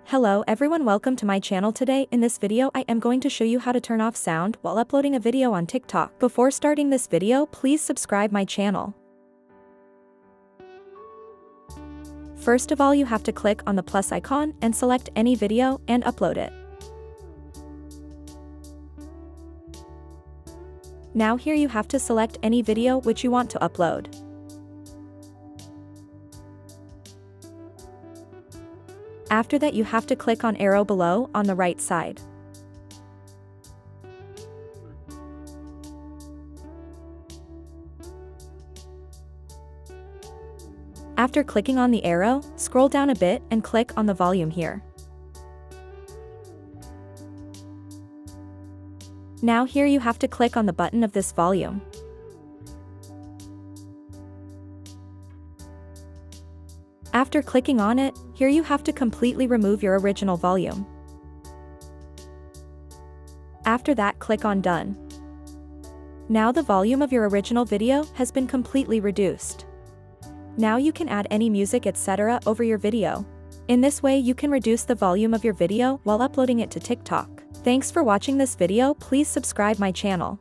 Hello everyone, welcome to my channel. Today in this video I am going to show you how to turn off sound while uploading a video on TikTok. Before starting this video, please subscribe my channel. First of all, you have to click on the plus icon and select any video and upload it. Now here you have to select any video which you want to upload. After that, you have to click on arrow below on the right side. After clicking on the arrow, scroll down a bit and click on the volume here. Now here you have to click on the button of this volume. After clicking on it, here you have to completely remove your original volume. After that, click on Done. Now the volume of your original video has been completely reduced. Now you can add any music etc. over your video. In this way you can reduce the volume of your video while uploading it to TikTok. Thanks for watching this video. Please subscribe my channel.